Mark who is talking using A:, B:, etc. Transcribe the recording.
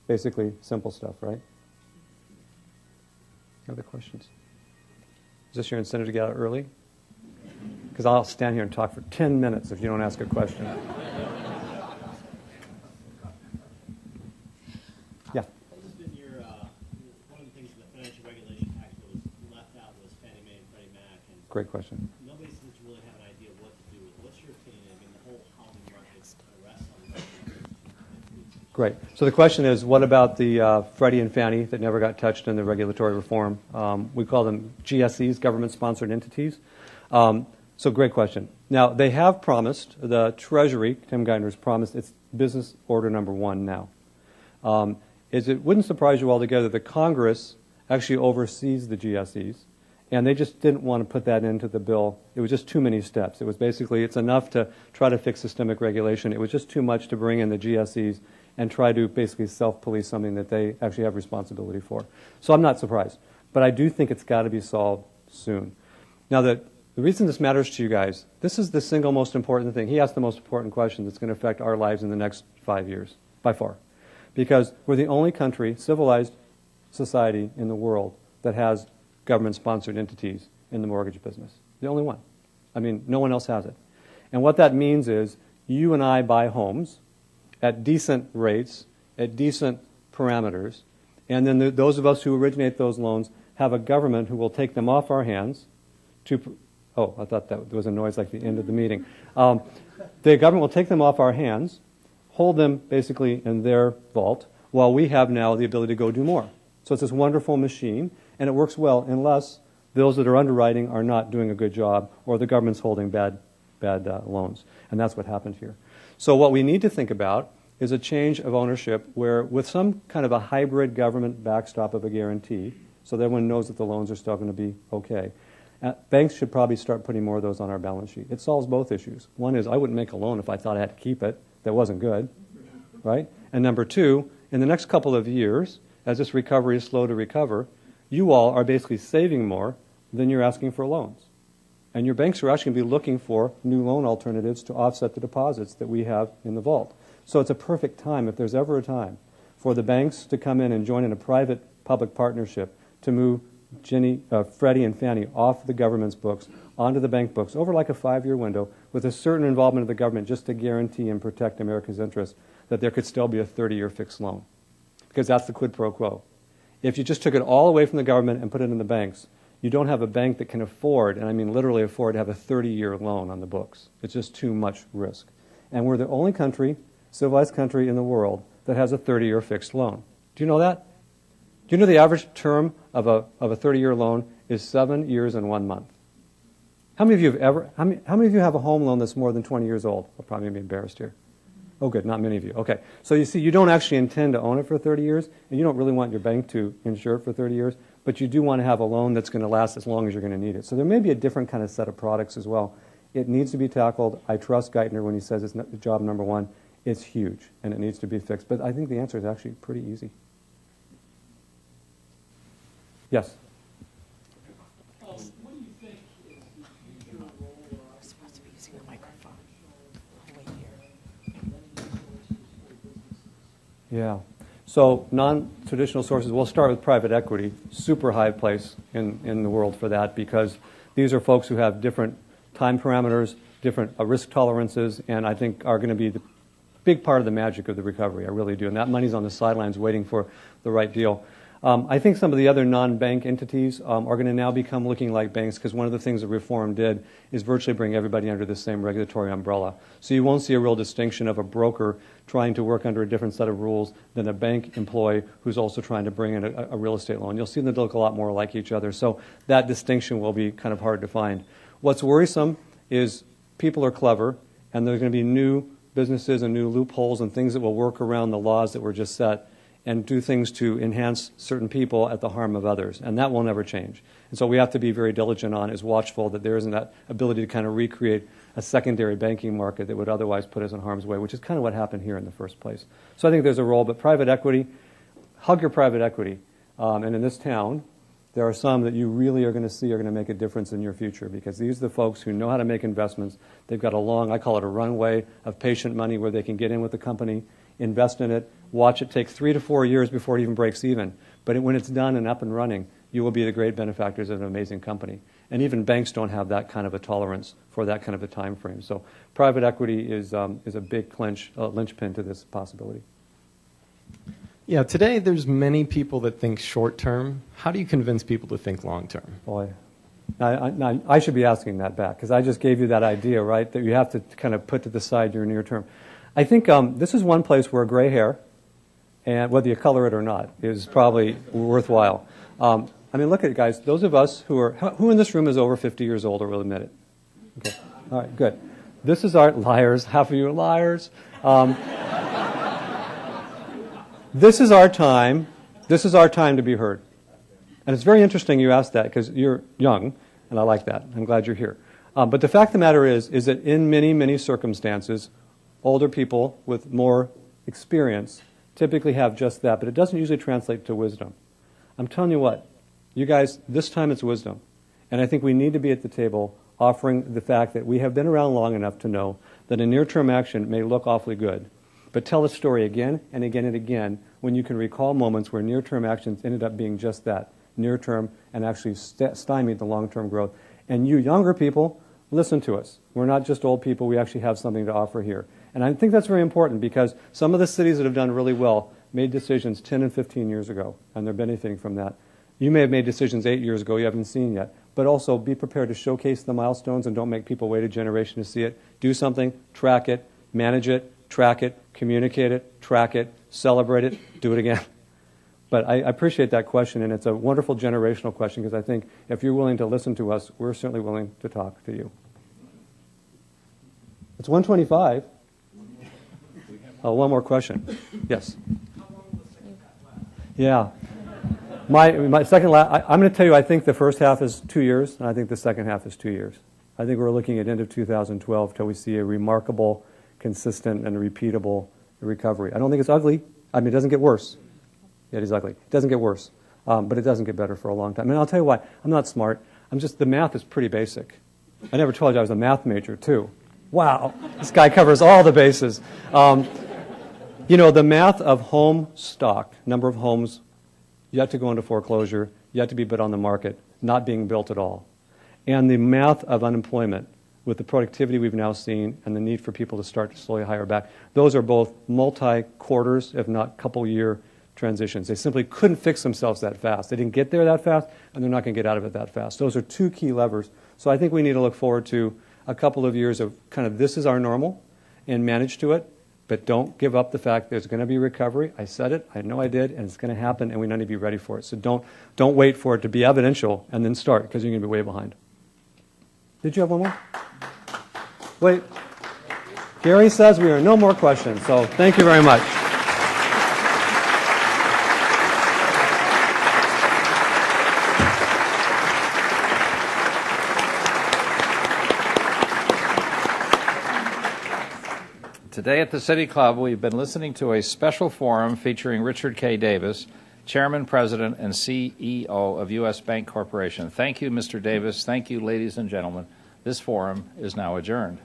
A: basically simple stuff, right? Other questions? Is this your incentive to get out early? Because I'll stand here and talk for 10 minutes if you don't ask a question. Yeah.
B: One of the things in the Financial Regulation Act that was left out was Fannie Mae and Freddie Mac. And
A: Great question.
B: nobody seems to really have an idea what to do with it. What's your opinion? I mean, the whole housing market rests on that.
A: Great. So the question is, what about the Freddie and Fannie that never got touched in the regulatory reform? We call them GSEs, government-sponsored entities. So great question. Now, they have promised, the Treasury, Tim Geithner's promised, it's business order number 1 now. It wouldn't surprise you altogether that Congress actually oversees the GSEs, and they just didn't want to put that into the bill. It was just too many steps. It was basically, it's enough to try to fix systemic regulation. It was just too much to bring in the GSEs and try to basically self-police something that they actually have responsibility for. So I'm not surprised. But I do think it's got to be solved soon. Now, the reason this matters to you guys, this is the single most important thing. He asked the most important question that's going to affect our lives in the next 5 years, by far. Because we're the only country, civilized society in the world that has government-sponsored entities in the mortgage business. The only one. I mean, no one else has it. And what that means is you and I buy homes at decent rates, at decent parameters, and then those of us who originate those loans have a government who will take them off our hands to... Oh, I thought that there was a noise like the end of the meeting. The government will take them off our hands, hold them basically in their vault, while we have now the ability to go do more. So it's this wonderful machine, and it works well unless those that are underwriting are not doing a good job or the government's holding bad loans. And that's what happened here. So what we need to think about is a change of ownership where with some kind of a hybrid government backstop of a guarantee, so that everyone knows that the loans are still going to be okay. Banks should probably start putting more of those on our balance sheet. It solves both issues. One is I wouldn't make a loan if I thought I had to keep it. That wasn't good, right? And number two, in the next couple of years, as this recovery is slow to recover, you all are basically saving more than you're asking for loans. And your banks are actually going to be looking for new loan alternatives to offset the deposits that we have in the vault. So it's a perfect time, if there's ever a time, for the banks to come in and join in a private-public partnership to move Freddie and Fannie off the government's books onto the bank books over like a 5-year window with a certain involvement of the government just to guarantee and protect America's interests that there could still be a 30-year fixed loan. Because that's the quid pro quo. If you just took it all away from the government and put it in the banks, you don't have a bank that can afford, and I mean literally afford, to have a 30-year loan on the books. It's just too much risk. And we're the only country, civilized country in the world, that has a 30-year fixed loan. Do you know that? Do you know the average term of a 30-year loan is 7 years and 1 month? How many of you have a home loan that's more than 20 years old? I'll probably be embarrassed here. Oh, good, not many of you. Okay, so you see, you don't actually intend to own it for 30 years, and you don't really want your bank to insure it for 30 years, but you do want to have a loan that's going to last as long as you're going to need it. So there may be a different kind of set of products as well. It needs to be tackled. I trust Geithner when he says it's job number 1. It's huge, and it needs to be fixed. But I think the answer is actually pretty easy. Yes?
C: What do you think is the future role of...
D: We're supposed to be using the microphone. Wait here.
A: Yeah. So non-traditional sources, we'll start with private equity, super high place in the world for that because these are folks who have different time parameters, different risk tolerances, and I think are going to be the big part of the magic of the recovery. I really do. And that money's on the sidelines waiting for the right deal. I think some of the other non-bank entities are going to now become looking like banks because one of the things that reform did is virtually bring everybody under the same regulatory umbrella. So you won't see a real distinction of a broker trying to work under a different set of rules than a bank employee who's also trying to bring in a real estate loan. You'll see them look a lot more like each other. So that distinction will be kind of hard to find. What's worrisome is people are clever, and there's going to be new businesses and new loopholes and things that will work around the laws that were just set and do things to enhance certain people at the harm of others. And that will never change. And so we have to be very diligent on, is watchful that there isn't that ability to kind of recreate a secondary banking market that would otherwise put us in harm's way, which is kind of what happened here in the first place. So I think there's a role, but private equity, hug your private equity. And in this town, there are some that you really are going to see are going to make a difference in your future because these are the folks who know how to make investments. They've got a long, I call it a runway of patient money where they can get in with the company invest in it, watch it take 3 to 4 years before it even breaks even. But when it's done and up and running, you will be the great benefactors of an amazing company. And even banks don't have that kind of a tolerance for that kind of a time frame. So private equity is a big linchpin to this possibility.
E: Yeah, today there's many people that think short term. How do you convince people to think long term?
A: Boy, I should be asking that back, because I just gave you that idea, right, that you have to kind of put to the side your near term. I think this is one place where gray hair, and whether you color it or not, is probably worthwhile. I mean, look at it, guys. Those of us who in this room is over 50 years old or will admit it? Okay. All right, good. This is our liars. Half of you are liars. This is our time. This is our time to be heard. And it's very interesting you asked that, because you're young, and I like that. I'm glad you're here. But the fact of the matter is that in many, many circumstances, older people with more experience typically have just that, but it doesn't usually translate to wisdom. I'm telling you what, you guys, this time it's wisdom. And I think we need to be at the table offering the fact that we have been around long enough to know that a near-term action may look awfully good, but tell a story again and again and again when you can recall moments where near-term actions ended up being just that, near-term, and actually stymied the long-term growth. And you younger people, listen to us. We're not just old people. We actually have something to offer here. And I think that's very important, because some of the cities that have done really well made decisions 10 and 15 years ago, and they're benefiting from that. You may have made decisions 8 years ago you haven't seen yet, but also be prepared to showcase the milestones and don't make people wait a generation to see it. Do something, track it, manage it, track it, communicate it, track it, celebrate it, do it again. But I appreciate that question, and it's a wonderful generational question, because I think if you're willing to listen to us, we're certainly willing to talk to you. It's 1:25. One more question. Yes. Yeah. My second last, I'm going to tell you, I think the first half is 2 years, and I think the second half is 2 years. I think we're looking at end of 2012 till we see a remarkable, consistent, and repeatable recovery. I don't think it's ugly. I mean, it doesn't get worse. Yeah, it is ugly. It doesn't get worse, but it doesn't get better for a long time. And I'll tell you why. I'm not smart. The math is pretty basic. I never told you I was a math major, too. Wow, this guy covers all the bases. You know, the math of home stock, number of homes yet to go into foreclosure, yet to be put on the market, not being built at all, and the math of unemployment with the productivity we've now seen and the need for people to start to slowly hire back, those are both multi-quarters, if not couple-year transitions. They simply couldn't fix themselves that fast. They didn't get there that fast, and they're not going to get out of it that fast. Those are two key levers. So I think we need to look forward to a couple of years of kind of this is our normal and manage to it, but don't give up the fact there's going to be recovery. I said it, I know I did, and it's going to happen, and we need to be ready for it. So don't wait for it to be evidential and then start, because you're going to be way behind. Did you have one more? Wait. Gary says we are no more questions, so thank you very much.
F: Today at the City Club, we've been listening to a special forum featuring Richard K. Davis, Chairman, President, and CEO of U.S. Bank Corporation. Thank you, Mr. Davis. Thank you, ladies and gentlemen. This forum is now adjourned.